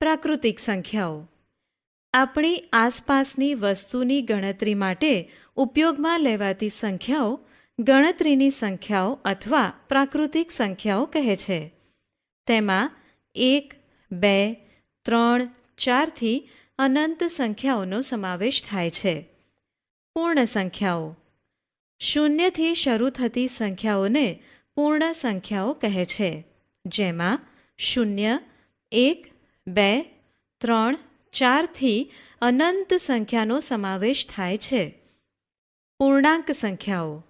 પ્રાકૃતિક સંખ્યાઓ આપણી આસપાસની વસ્તુની ગણતરી માટે ઉપયોગમાં લેવાતી સંખ્યાઓ ગણતરીની સંખ્યાઓ અથવા પ્રાકૃતિક સંખ્યાઓ કહે છે. તેમાં 1, 2, 3, 4થી અનંત સંખ્યાઓનો સમાવેશ થાય છે. પૂર્ણ સંખ્યાઓ શૂન્યથી શરૂ થતી સંખ્યાઓને પૂર્ણ સંખ્યાઓ કહે છે, જેમાં 0, 1, 2, 3, 4થી અનંત સંખ્યાનો સમાવેશ થાય છે. પૂર્ણાંક સંખ્યાઓ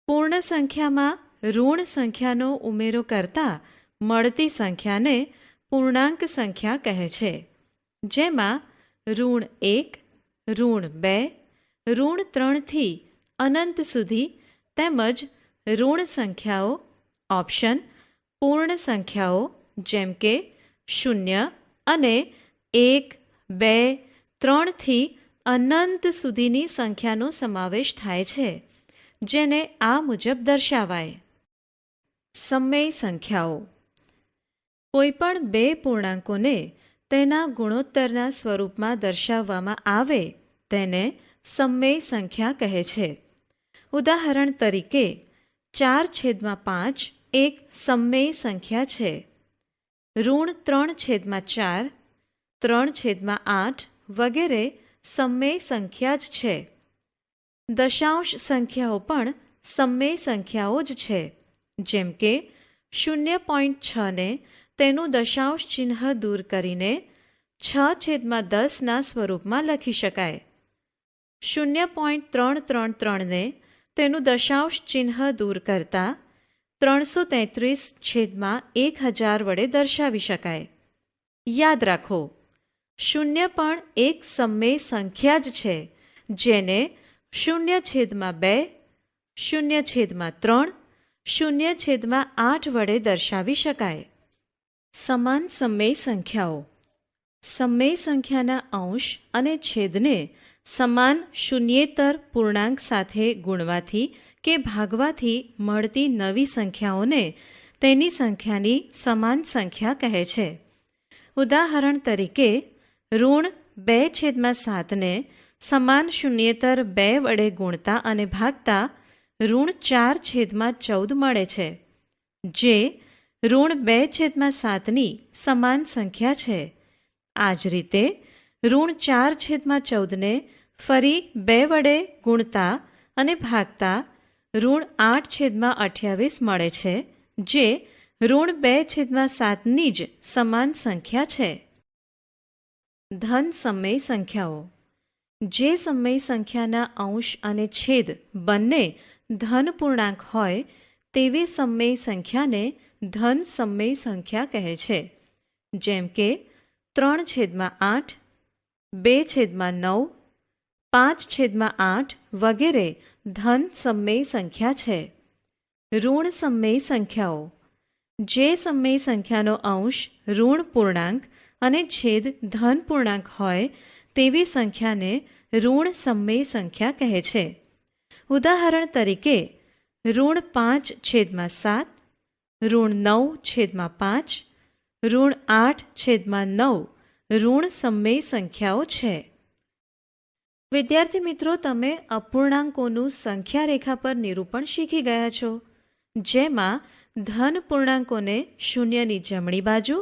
પૂર્ણ સંખ્યામાં ઋણ સંખ્યાનો ઉમેરો કરતાં મળતી સંખ્યાને પૂર્ણાંક સંખ્યા કહે છે, જેમાં -1, -2, -3થી અનંત સુધી તેમજ ઋણ સંખ્યાઓ ઓપ્શન પૂર્ણ સંખ્યાઓ જેમ કે 0 અને 1, 2, 3થી અનંત સુધીની સંખ્યાનો સમાવેશ થાય છે, જેને આ મુજબ દર્શાવાય. સમય સંખ્યાઓ કોઈપણ બે પૂર્ણાંકોને તેના ગુણોત્તરના સ્વરૂપમાં દર્શાવવામાં આવે તેને સમય સંખ્યા કહે છે. ઉદાહરણ તરીકે 4/5 એક સમય સંખ્યા છે. -3/4, 3/8 વગેરે સમય સંખ્યા જ છે. દશાંશ સંખ્યાઓ પણ સમય સંખ્યાઓ જ છે, જેમ કે 0.6 ને તેનું દશાંશ ચિહ્ન દૂર કરીને 6/10ના સ્વરૂપમાં લખી શકાય. 0.333 ને તેનું દશાંશ ચિહ્ન દૂર કરતા 333/1000 વડે દર્શાવી શકાય. યાદ રાખો, 0 પણ એક સમય સંખ્યા જ છે, જેને 0/2, 0/3, 0/8 વડે દર્શાવી શકાય. સમાન સમય સંખ્યાઓ સમય સંખ્યાના અંશ અને છેદને સમાન શૂન્યેતર પૂર્ણાંક સાથે ગુણવાથી કે ભાગવાથી મળતી નવી સંખ્યાઓને તેની સંખ્યાની સમાન સંખ્યા કહે છે. ઉદાહરણ તરીકે -2/7 ને સમાન શૂન્યેતર 2 વડે ગુણતા અને ભાગતા -4/14 મળે છે, જે -2/7ની સમાન સંખ્યા છે. આ જ રીતે -4/14 ને ફરી 2 વડે ગુણતા અને ભાગતા -8/28 મળે છે, જે -2/7ની જ સમાન સંખ્યા છે. ધન સમય સંખ્યાઓ જે સમય સંખ્યાના અંશ અને છેદ બંને ધન પૂર્ણાંક હોય તેવી સમય સંખ્યાને ધન સમય સંખ્યા કહે છે, જેમ કે 3/8, 2/9, 5/8 વગેરે ધન સમય સંખ્યા છે. ઋણ સમય સંખ્યાઓ જે સમય સંખ્યાનો અંશ ઋણ પૂર્ણાંક અને છેદ ધન પૂર્ણાંક હોય તેવી સંખ્યાને ઋણ સમય સંખ્યા કહે છે. ઉદાહરણ તરીકે -5/7, -9/5, -8/9 ઋણ સમય સંખ્યાઓ છે. વિદ્યાર્થી મિત્રો, તમે અપૂર્ણાંકોનું સંખ્યા રેખા પર નિરૂપણ શીખી ગયા છો, જેમાં ધન પૂર્ણાંકોને શૂન્યની જમણી બાજુ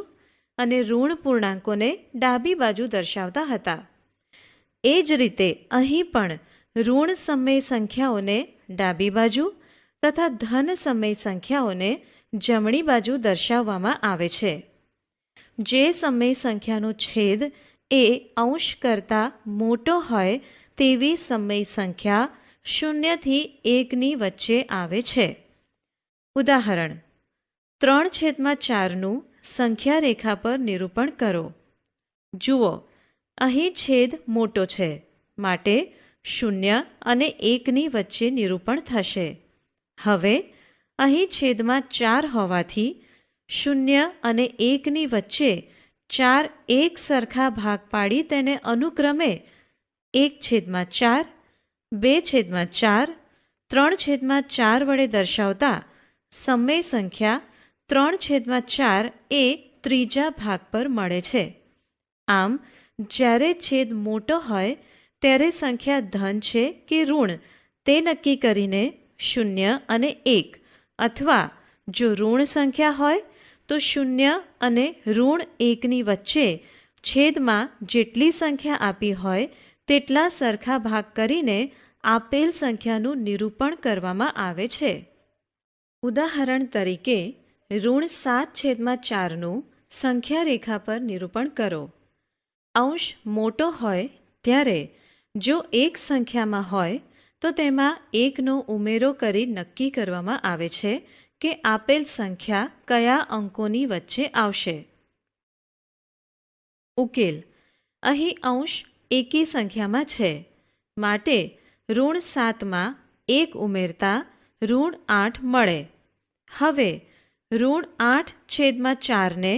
અને ઋણ પૂર્ણાંકોને ડાબી બાજુ દર્શાવતા હતા. એ જ રીતે અહીં પણ ઋણ સમય સંખ્યાઓને ડાબી બાજુ તથા ધન સમય સંખ્યાઓને જમણી બાજુ દર્શાવવામાં આવે છે. જે સમય સંખ્યાનો છેદ એ અંશ કરતાં મોટો હોય તેવી સમય સંખ્યા 0 થી 1ની વચ્ચે આવે છે. ઉદાહરણ 3/4નું સંખ્યા રેખા પર નિરૂપણ કરો. જુઓ, અહીં છેદ મોટો છે, માટે 0 અને 1ની વચ્ચે નિરૂપણ થશે. હવે અહીં છેદમાં 4 હોવાથી 0 અને 1ની વચ્ચે 4 એક સરખા ભાગ પાડી તેને અનુક્રમે 1/4, 2/4, 3/4 વડે દર્શાવતા સમય સંખ્યા 3/4 એ ત્રીજા ભાગ પર મળે છે. આમ જ્યારે છેદ મોટો હોય ત્યારે સંખ્યા ધન છે કે ઋણ તે નક્કી કરીને 0 અને 1 અથવા જો ઋણ સંખ્યા હોય તો 0 અને ઋણ 1ની વચ્ચે છેદમાં જેટલી સંખ્યા આપી હોય તેટલા સરખા ભાગ કરીને આપેલ સંખ્યાનું નિરૂપણ કરવામાં આવે છે. ઉદાહરણ તરીકે ઋણ 7/4નું સંખ્યા રેખા પર નિરૂપણ કરો. અંશ મોટો હોય ત્યારે જો એક સંખ્યામાં હોય તો તેમાં 1નો ઉમેરો કરી નક્કી કરવામાં આવે છે કે આપેલ સંખ્યા કયા અંકોની વચ્ચે આવશે. ઉકેલ: અહીં અંશ એકી સંખ્યામાં છે માટે ઋણ 7માં 1 ઉમેરતા ઋણ 8 મળે. હવે ઋણ 8/4ને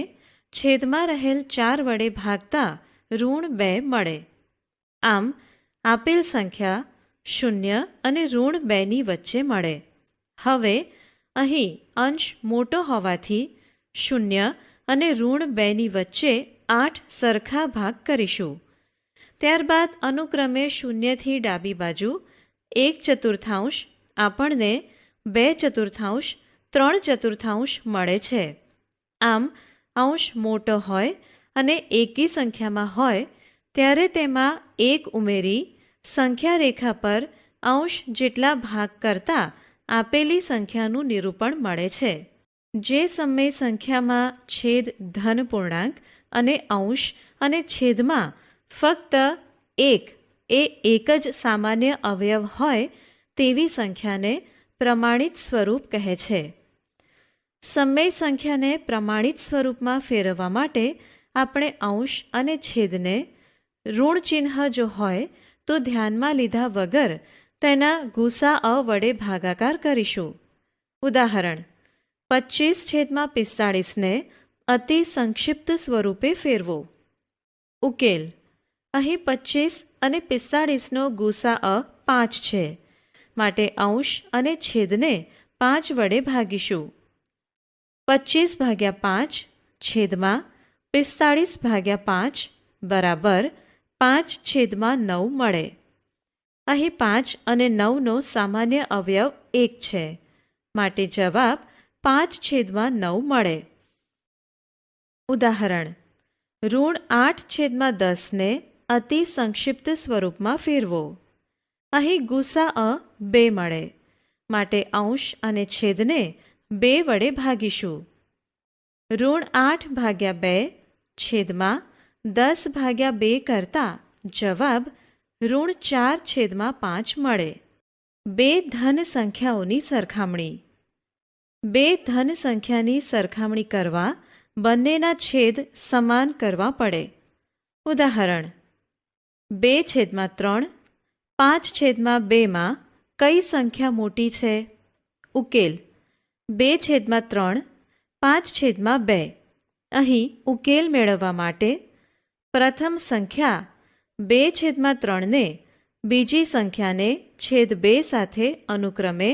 છેદમાં રહેલ 4 વડે ભાગતા ઋણ 2 મળે. આમ આપેલ સંખ્યા 0 અને ઋણ 2ની વચ્ચે મળે. હવે અહીં અંશ મોટો હોવાથી 0 અને ઋણ 2ની વચ્ચે 8 સરખા ભાગ કરીશું. ત્યારબાદ અનુક્રમે 0થી ડાબી બાજુ 1/4 આપણને 2/4, 3/4 મળે છે. આમ અંશ મોટો હોય અને એકી સંખ્યામાં હોય ત્યારે તેમાં 1 ઉમેરી સંખ્યા રેખા પર અંશ જેટલા ભાગ કરતાં આપેલી સંખ્યાનું નિરૂપણ મળે છે. જે સમય સંખ્યામાં છેદ ધન પૂર્ણાંક અને અંશ અને છેદમાં ફક્ત 1 એ એક જ સામાન્ય અવયવ હોય તેવી સંખ્યાને પ્રમાણિત સ્વરૂપ કહે છે. સમય સંખ્યાને પ્રમાણિત સ્વરૂપમાં ફેરવવા માટે આપણે અંશ અને છેદને ઋણ ચિહ્ન જો હોય તો ધ્યાનમાં લીધા વગર તેના ગુસાઅ વડે ભાગાકાર કરીશું. ઉદાહરણ: 25/45ને અતિ સંક્ષિપ્ત સ્વરૂપે ફેરવો. ઉકેલ: અહીં 25 અને 45નો ગુસાઅ 5 છે માટે અંશ અને છેદને 5 વડે ભાગીશું. 25/5 છેદમાં 45/5 બરાબર 5/9 મળે. અહીં 5 અને 9નો સામાન્ય અવયવ 1 છે માટે જવાબ 5/9 મળે. ઉદાહરણ: ઋણ 8/10ને અતિ સંક્ષિપ્ત સ્વરૂપમાં ફેરવો. અહીં ગુસાઅ 2 મળે માટે અંશ અને છેદને 2 વડે ભાગીશું. ઋણ 8/2 છેદમાં 10/2 કરતાં જવાબ ઋણ 4/5 મળે. બે ધન સંખ્યાઓની સરખામણી. બે ધન સંખ્યાની સરખામણી કરવા બંનેના છેદ સમાન કરવા પડે. ઉદાહરણ: 2/3 5/2માં કઈ સંખ્યા મોટી છે? ઉકેલ: 2/3 5/2. અહીં ઉકેલ મેળવવા માટે પ્રથમ સંખ્યા 2/3ને બીજી સંખ્યાને છેદ 2 સાથે અનુક્રમે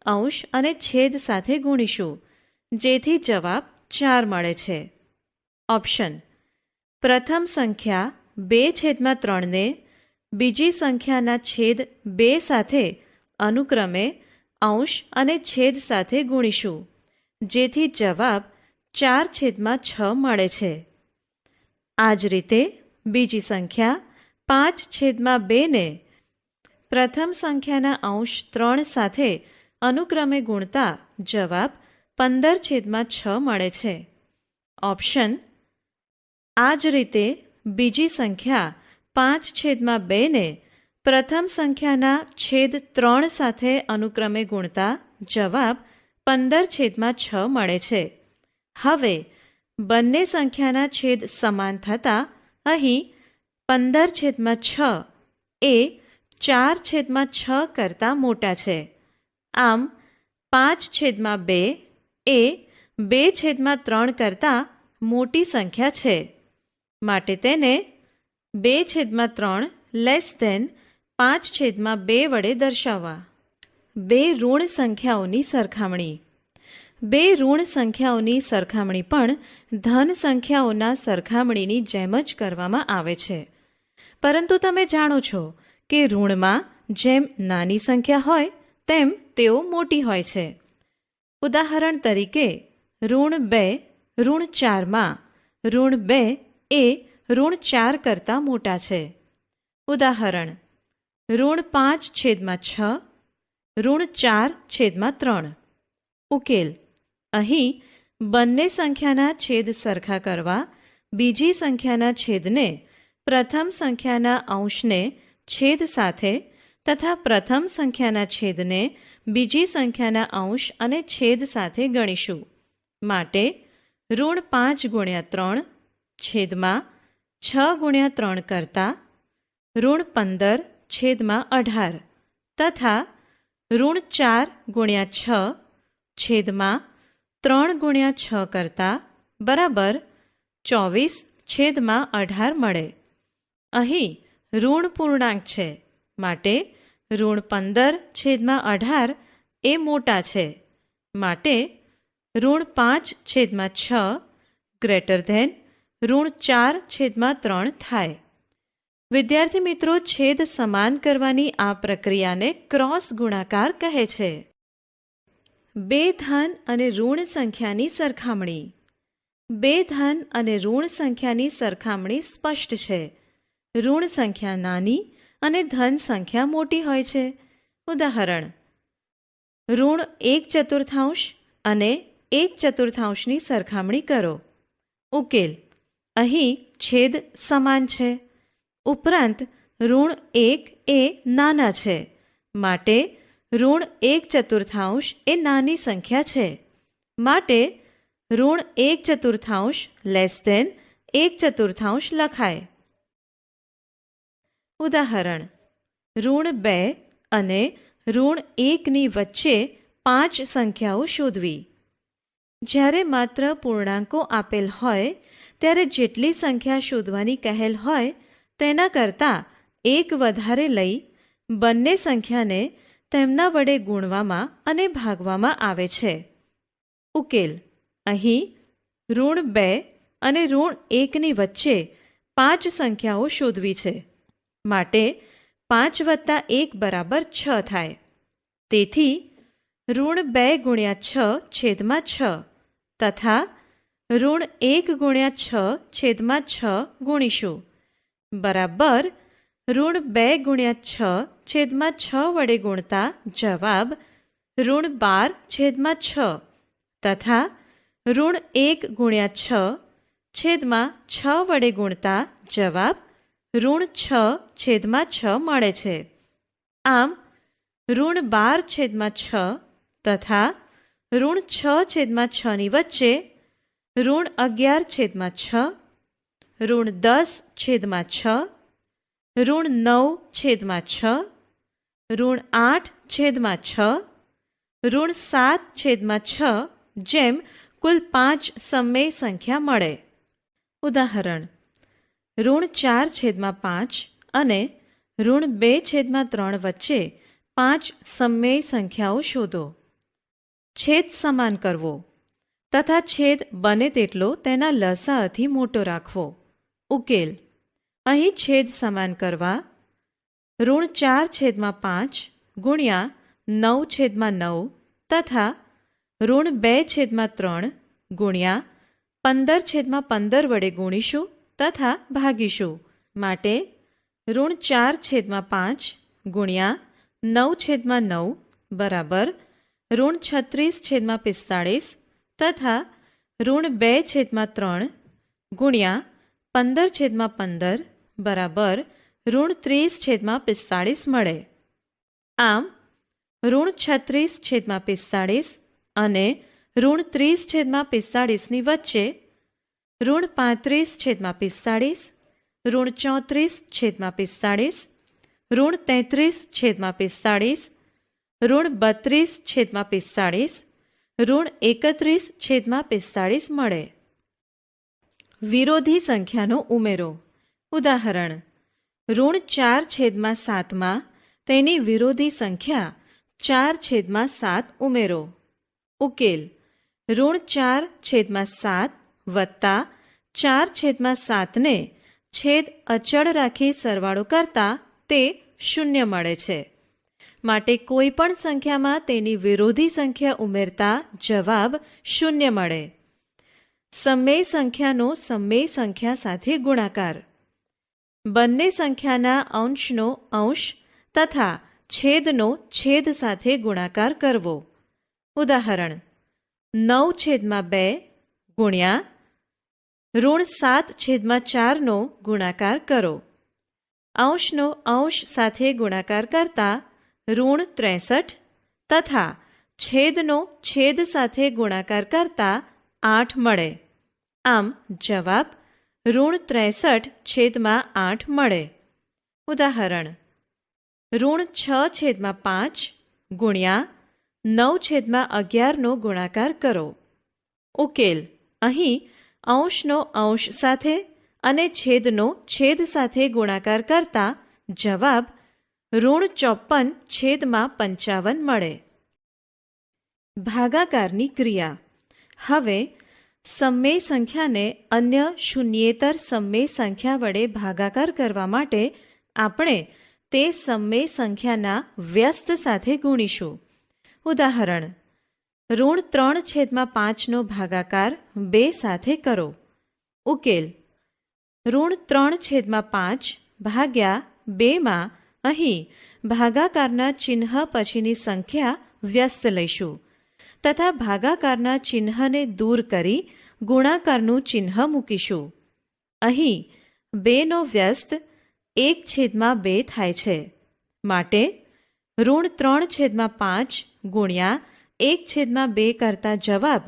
અંશ અને છેદ સાથે ગુણીશું જેથી જવાબ 4 મળે છે. ઓપ્શન: પ્રથમ સંખ્યા 2/3ને બીજી સંખ્યાના છેદ 2 સાથે અનુક્રમે અંશ અને છેદ સાથે ગુણીશું જેથી જવાબ 4/6 મળે છે. આ જ રીતે બીજી સંખ્યા 5/2ને પ્રથમ સંખ્યાના અંશ 3 સાથે અનુક્રમે ગુણતા જવાબ 15/6 મળે છે. ઓપ્શન: આ જ રીતે બીજી સંખ્યા 5/2ને પ્રથમ સંખ્યાના છેદ 3 સાથે અનુક્રમે ગુણતા જવાબ 15/6 મળે છે. હવે બંને સંખ્યાના છેદ સમાન થતાં અહીં 15/6 એ 4/6 કરતાં મોટા છે. આમ 5/2 એ 2/3 કરતાં મોટી સંખ્યા છે માટે તેને 2/3 લેસ ધેન 5/2 વડે દર્શાવવા. બે ઋણ સંખ્યાઓની સરખામણી. બે ઋણ સંખ્યાઓની સરખામણી પણ ધન સંખ્યાઓના સરખામણીની જેમ જ કરવામાં આવે છે, પરંતુ તમે જાણો છો કે ઋણમાં જેમ નાની સંખ્યા હોય તેમ તેઓ મોટી હોય છે. ઉદાહરણ તરીકે ઋણ 2 ઋણ 4માં ઋણ 2 એ ઋણ 4 કરતાં મોટા છે. ઉદાહરણ ઋણ 5/6 ઋણ 4/3. ઉકેલ: અહીં બંને સંખ્યાના છેદ સરખા કરવા બીજી સંખ્યાના છેદને પ્રથમ સંખ્યાના અંશને છેદ સાથે તથા પ્રથમ સંખ્યાના છેદને બીજી સંખ્યાના અંશ અને છેદ સાથે ગણીશું. માટે ઋણ 5/3 છેદમાં 6/3 કરતાં ઋણ 15/18 તથા ઋણ 4/6 છેદમાં 3/6 કરતાં બરાબર 24/18 મળે. અહીં ઋણ પૂર્ણાંક છે, માટે ઋણ 15/18 એ મોટા છે. માટે ઋણ 5/6 ગ્રેટર ધેન ઋણ 4/3 થાય. વિદ્યાર્થી મિત્રો, છેદ સમાન કરવાની આ પ્રક્રિયાને ક્રોસ ગુણાકાર કહે છે. બે ધન અને ઋણ સંખ્યાની સરખામણી. બે ધન અને ઋણ સંખ્યાની સરખામણી સ્પષ્ટ છે. ઋણ સંખ્યા નાની અને ધન સંખ્યા મોટી હોય છે. ઉદાહરણ ઋણ 1/4 અને 1/4ની સરખામણી કરો. ઉકેલ: અહીં છેદ સમાન છે, ઉપરાંત ઋણ 1 એ નાના છે, માટે ઋણ 1/4 એ નાની સંખ્યા છે. માટે ઋણ 1/4 લેસ ધેન 1/4 લખાય. ઉદાહરણ ઋણ 2 અને ઋણ 1ની વચ્ચે 5 સંખ્યાઓ શોધવી. જ્યારે માત્ર પૂર્ણાંકો આપેલ હોય ત્યારે જેટલી સંખ્યા શોધવાની કહેલ હોય તેના કરતાં એક વધારે લઈ બંને સંખ્યાને તેમના વડે ગુણવામાં અને ભાગવામાં આવે છે. ઉકેલ: અહીં ઋણ 2 અને ઋણ 1ની વચ્ચે 5 સંખ્યાઓ શોધવી છે, માટે 5 + 1 = 6 થાય. તેથી ઋણ 2/6/6 તથા ઋણ 1/6/6 ગુણીશું, બરાબર ઋણ 2/6/6 વડે ગુણતા જવાબ ઋણ 12/6 તથા ઋણ 1/6/6 વડે ગુણતા જવાબ ઋણ 6/6 મળે છે. આમ ઋણ 12/6 તથા ઋણ 6/6ની વચ્ચે ઋણ 11/6, ઋણ 10/6, ઋણ 9/6, ઋણ 8/6, ઋણ 7/6 જેમ કુલ 5 સમમેય સંખ્યા મળે. ઉદાહરણ ઋણ 4/5 અને ઋણ 2/3 વચ્ચે 5 સમમેય સંખ્યાઓ શોધો. છેદ સમાન કરવો તથા છેદ બને તેટલો તેના લસાઅથી મોટો રાખવો. ઉકેલ: અહીં છેદ સમાન કરવા ઋણ 4/5 ગુણ્યા 9/9 તથા ઋણ 2/3 ગુણ્યા 15/15 વડે ગુણીશું તથા ભાગીશું. માટે ઋણ 4/5 ગુણ્યા 9/9 બરાબર ઋણ 36/45 તથા ઋણ 2/3 ગુણ્યા 15/15 બરાબર ઋણ 30/45 મળે. આમ ઋણ 36/45 અને ઋણ 30/45ની વચ્ચે ઋણ 35/45, ઋણ 34/45, ઋણ 33/45, ઋણ 32/45, ઋણ 31/45 મળે. વિરોધી સંખ્યાનો ઉમેરો. ઉદાહરણ ઋણ 4/7માં તેની વિરોધી સંખ્યા 4/7 ઉમેરો. ઉકેલ: ઋણ 4/7 વત્તા 4/7ને છેદ અચળ રાખી સરવાળો કરતાં તે 0 મળે છે. માટે કોઈ પણ સંખ્યામાં તેની વિરોધી સંખ્યા ઉમેરતા જવાબ 0 મળે. સમમેય સંખ્યાનો સમમેય સંખ્યા સાથે ગુણાકાર. બંને સંખ્યાના અંશનો અંશ તથા છેદનો છેદ સાથે ગુણાકાર કરવો. ઉદાહરણ 9/2 ગુણ્યા ઋણ 7/4નો ગુણાકાર કરો. અંશનો અંશ સાથે ગુણાકાર કરતા ઋણ 63 તથા છેદનો છેદ સાથે ગુણાકાર કરતા 8 મળે. આમ જવાબ ઋણ 63/8 મળે. ઉદાહરણ ઋણ 6/5 ગુણ્યા 9/11નો ગુણાકાર કરો. ઉકેલ. અહીં અંશનો અંશ સાથે અને છેદનો છેદ સાથે ગુણાકાર કરતા જવાબ ઋણ 54/55 મળે. ભાગાકારની ક્રિયા. હવે સમમેય સંખ્યાને અન્ય શૂન્યેતર સમમેય સંખ્યા વડે ભાગાકાર કરવા માટે આપણે તે સમમેય સંખ્યાના વ્યસ્ત સાથે ગુણીશું. ઉદાહરણ ઋણ 3/5નો ભાગાકાર 2 સાથે કરો. ઉકેલ. ઋણ 3/5 ભાગ્યા 2માં અહીં ભાગાકારના ચિહ્ન પછીની સંખ્યા વ્યસ્ત લઈશું તથા ભાગાકારના ચિહ્નને દૂર કરી ગુણાકારનું ચિહ્ન મૂકીશું. અહીં 2નો વ્યસ્ત 1/2 થાય છે. માટે ઋણ 3/5 ગુણ્યા 1/2 કરતા જવાબ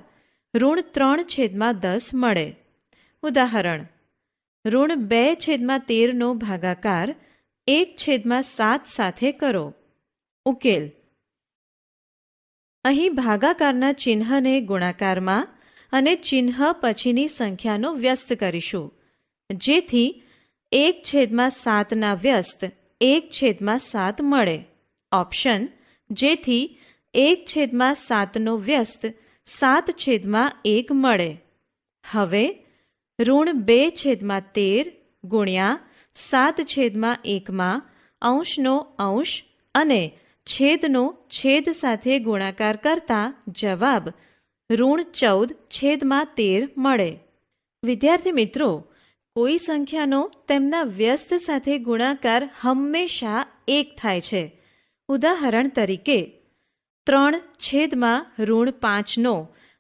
ઋણ 3/10 મળે. ઉદાહરણ ઋણ 2/13નો ભાગાકાર 1/7 સાથે કરો. ઉકેલ. અહીં ભાગાકારના ચિહ્નને ગુણાકારમાં અને ચિહ્ન પછીની સંખ્યાનો વ્યસ્ત કરીશું, જેથી 1/7ના વ્યસ્ત 1/7 મળે. ઓપ્શન જેથી 1/7નો વ્યસ્ત 7/1 મળે. હવે ઋણ 2/13 ગુણ્યા 7/1માં અંશનો અંશ અને છેદનો છેદ સાથે ગુણાકાર કરતા જવાબ ઋણ 14/13 મળે. વિદ્યાર્થી મિત્રો, કોઈ સંખ્યાનો તેમના વ્યસ્ત સાથે ગુણાકાર હંમેશા 1 થાય છે. ઉદાહરણ તરીકે 3/5નો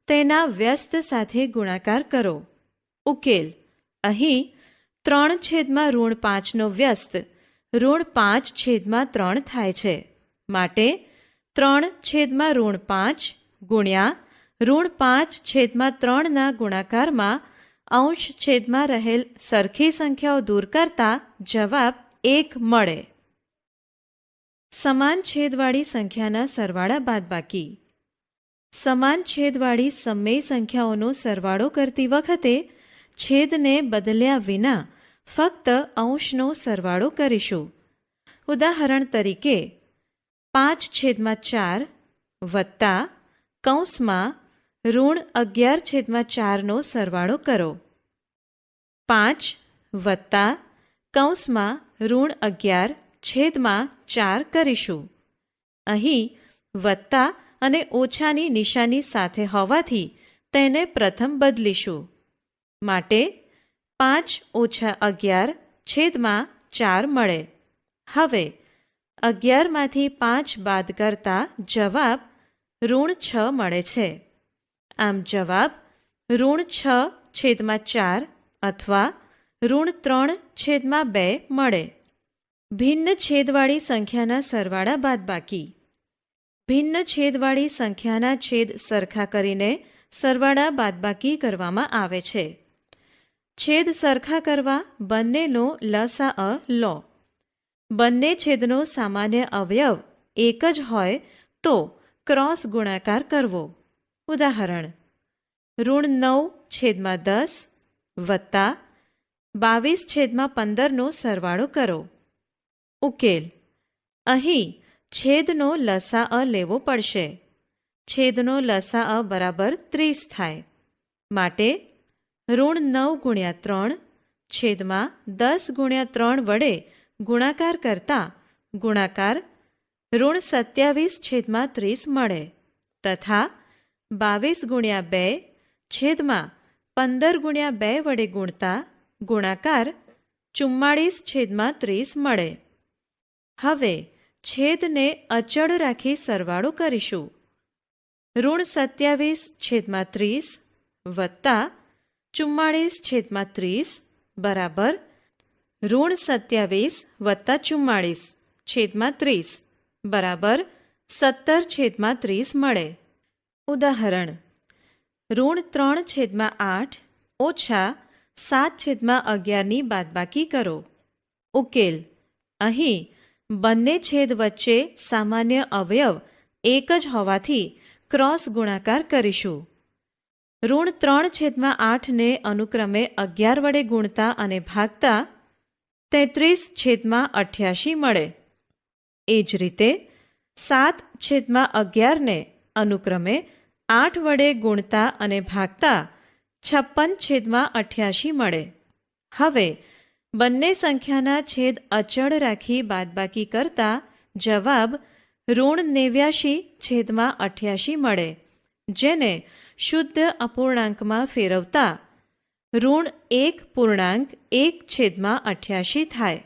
તેના વ્યસ્ત સાથે ગુણાકાર કરો. ઉકેલ. અહીં 3/5નો વ્યસ્ત ઋણ 5/3 થાય છે. માટે 3/5 ગુણ્યા ઋણ 5/3ના ગુણાકારમાં અંશ છેદમાં રહેલ સરખી સંખ્યાઓ દૂર કરતા જવાબ 1 મળે. સમાન છેદવાળી સંખ્યાના સરવાળા બાદબાકી. સમાન છેદવાળી સમમેય સંખ્યાઓનો સરવાળો કરતી વખતે છેદને બદલ્યા વિના ફક્ત અંશનો સરવાળો કરીશું. ઉદાહરણ તરીકે 5/4 વત્તા કૌંસમાં ઋણ 11/4નો સરવાળો કરો. 5 વત્તા કૌંસમાં ઋણ 11/4 કરીશું. અહીં વત્તા અને ઓછાની નિશાની સાથે હોવાથી તેને પ્રથમ બદલીશું. માટે 5 - 11/4 મળે. હવે 11માંથી 5 બાદ કરતા જવાબ ઋણ 6 મળે છે. આમ જવાબ ઋણ 6/4 અથવા ઋણ 3/2 મળે. ભિન્ન છેદવાળી સંખ્યાના સરવાળા બાદબાકી. ભિન્ન છેદવાળી સંખ્યાના છેદ સરખા કરીને સરવાળા બાદબાકી કરવામાં આવે છે. છેદ સરખા કરવા બંનેનો લસાઅ લો. બંને છેદનો સામાન્ય અવયવ એક જ હોય તો ક્રોસ ગુણાકાર કરવો. ઉદાહરણ ઋણ 9/10 વત્તા 22/15નો સરવાળો કરો. ઉકેલ. અહીં છેદનો લસાઅ લેવો પડશે. છેદનો લસાઅ બરાબર 30 થાય. માટે ઋણ 9 ગુણ્યા 3 છેદમાં 10 ગુણ્યા 3 વડે ગુણાકાર કરતા ગુણાકાર ઋણ 27 છેદમાં 30 મળે તથા 22 ગુણ્યા 2 છેદમાં 15 ગુણ્યા 2 વડે ગુણતા ગુણાકાર 44 છેદમાં 30 મળે. હવે છેદને અચળ રાખી સરવાળો કરીશું. ઋણ 27 છેદમાં 30 વત્તા 44 છેદમાં 30 બરાબર ઋણ 27 વત્તા 44 છેદમાં 30 બરાબર 17 છેદમાં 30 મળે. ઉદાહરણ ઋણ 3 છેદમાં 8 ઓછા 7 છેદમાં 11ની બાદબાકી કરો. ઉકેલ અહીં બંને છેદ વચ્ચે સામાન્ય અવયવ એક જ હોવાથી ક્રોસ ગુણાકાર કરીશું. ઋણ 3 છેદમાં 8ને અનુક્રમે 11 વડે ગુણતા અને ભાગતા 33 છેદમાં 88 મળે. એ જ રીતે 7 છેદમાં 11ને અનુક્રમે 8 વડે ગુણતા અને ભાગતા 56 છેદમાં 88 મળે. હવે બંને સંખ્યાના છેદ અચળ રાખી બાદબાકી કરતા જવાબ ઋણ 89 છેદમાં 88 મળે, જેને શુદ્ધ અપૂર્ણાંકમાં ફેરવતા ઋણ 1 પૂર્ણાંક 1 છેદમાં 88 થાય.